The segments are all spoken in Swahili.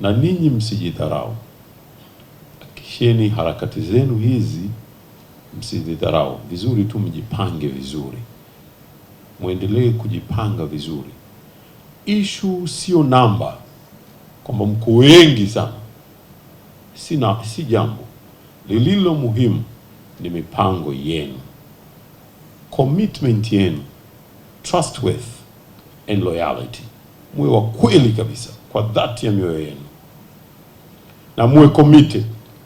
na ninyi msijidharau. Hakikisheni harakati zenu hizi msijidharau. Vizuri tu mjipange vizuri, muendelee kujipanga vizuri. Issue sio namba, kwamba mko wengi sana, si jambo. Lililo muhimu ni mipango yenu, commitment yenu, trustworth and loyalty. Muwe wa kweli kabisa kwa dhati ya mioyo yenu, na muwe committed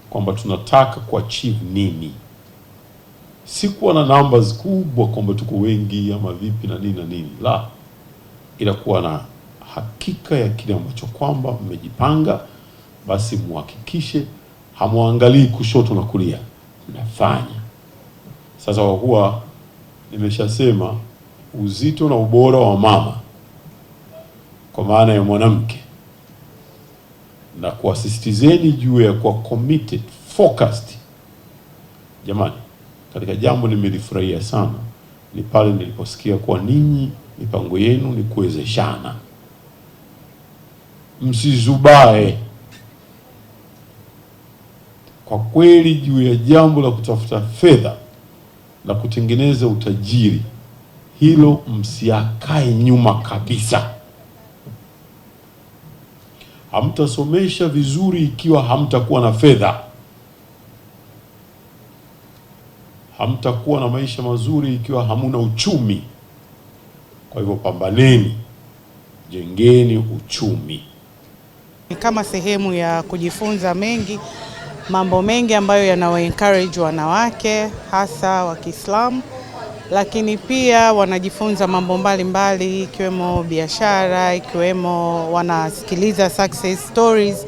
kwamba tunataka kuachieve nini. Si kuwa na numbers kubwa kwamba tuko wengi ama vipi na nini. La, ila kuwa na hakika ya kile ambacho kwamba mmejipanga. Basi muhakikishe hamuangalii kushoto na kulia, mnafanya. Sasa kwa kuwa nimeshasema uzito na ubora wa mama kwa maana ya mwanamke, na kuasistizeni juu ya kuwa committed, focused. Jamani, katika jambo nimelifurahia sana ni pale niliposikia kwa ninyi mipango yenu ni kuwezeshana. Msizubae kwa kweli juu ya jambo la kutafuta fedha na kutengeneza utajiri. Hilo msiakae nyuma kabisa. Hamtasomesha vizuri ikiwa hamtakuwa na fedha. Hamtakuwa na maisha mazuri ikiwa hamuna uchumi. Kwa hivyo pambaneni, jengeni uchumi. Kama sehemu ya kujifunza mengi, mambo mengi ambayo yanawa encourage wanawake hasa wa Kiislamu, lakini pia wanajifunza mambo mbalimbali ikiwemo biashara, ikiwemo wanasikiliza success stories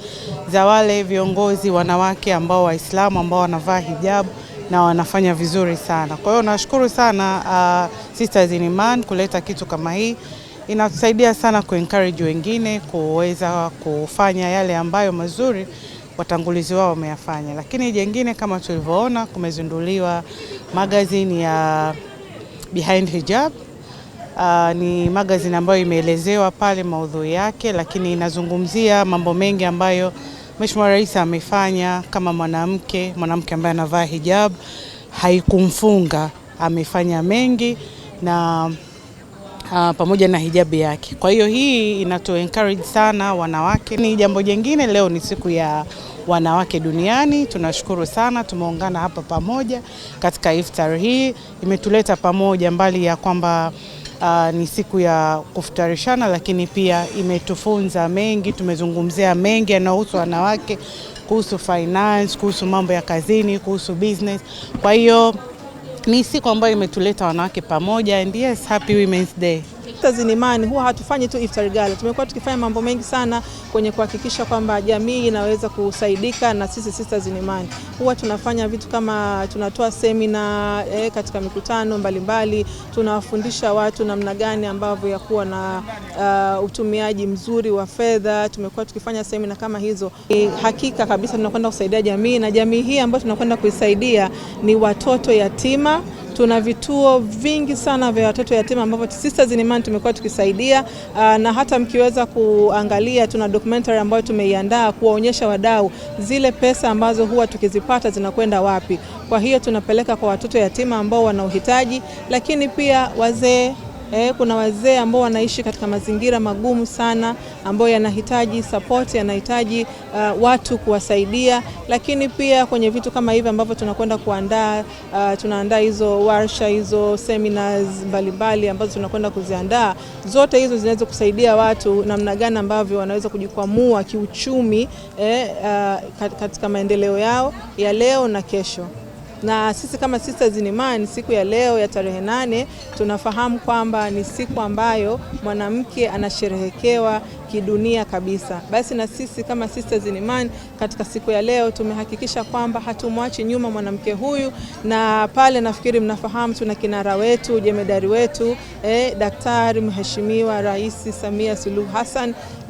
za wale viongozi wanawake ambao Waislamu ambao wanavaa hijabu na wanafanya vizuri sana. Kwa hiyo nashukuru sana Sisters in Iman kuleta kitu kama hii. Inatusaidia sana encourage wengine kuweza kufanya yale ambayo mazuri watangulizi wao wameyafanya. Lakini jengine kama tulivyoona, kumezinduliwa magazine ya Behind Hijab. Ni magazine ambayo imeelezewa pale maudhui yake, lakini inazungumzia mambo mengi ambayo Mheshimiwa Rais amefanya kama mwanamke ambaye anavaa hijab, haikumfunga, amefanya mengi na pamoja na hijabu yake. Kwa hiyo hii inatu encourage sana wanawake. Ni jambo jingine, leo ni siku ya wanawake duniani. Tunashukuru sana tumeungana hapa pamoja katika iftar hii. Imetuleta pamoja, mbali ya kwamba ni siku ya kufutarishana, lakini pia imetufunza mengi. Tumezungumzia mengi yanayohusu wanawake, kuhusu finance, kuhusu mambo ya kazini, kuhusu business. Kwa hiyo ni siku ambayo imetuleta wanawake pamoja, and yes, happy Women's Day. Sisters in Iman huwa hatufanyi tu iftar gala. Tumekuwa tukifanya mambo mengi sana kwenye kuhakikisha kwamba jamii inaweza kusaidika, na sisi Sisters in Iman huwa tunafanya vitu kama tunatoa semina katika mikutano mbalimbali, tunawafundisha watu namna gani ambavyo ya kuwa na utumiaji mzuri wa fedha. Tumekuwa tukifanya semina kama hizo. Hakika kabisa tunakwenda kusaidia jamii, na jamii hii ambayo tunakwenda kuisaidia ni watoto yatima. Tuna vituo vingi sana vya watoto yatima ambavyo Sisters in Iman tumekuwa tukisaidia, na hata mkiweza kuangalia tuna documentary ambayo tumeiandaa kuwaonyesha wadau zile pesa ambazo huwa tukizipata zinakwenda wapi. Kwa hiyo tunapeleka kwa watoto yatima ambao wana uhitaji, lakini pia wazee. Kuna wazee ambao wanaishi katika mazingira magumu sana, ambao yanahitaji support, yanahitaji watu kuwasaidia. Lakini pia kwenye vitu kama hivi ambavyo tunakwenda kuandaa, tunaandaa hizo warsha, hizo seminars mbalimbali ambazo tunakwenda kuziandaa. Zote hizo zinaweza kusaidia watu namna gani ambavyo wanaweza kujikwamua kiuchumi katika maendeleo yao ya leo na kesho. Na sisi kama Sisters in Iman, siku ya leo ya tarehe 8 tunafahamu kwamba ni siku ambayo mwanamke anasherehekewa kidunia kabisa. Basi na sisi kama Sisters in Iman katika siku ya leo tumehakikisha kwamba hatumwachi nyuma mwanamke huyu, na pale nafikiri mnafahamu tuna kinara wetu, jemedari wetu, Daktari Mheshimiwa Rais Samia Suluhu Hassan.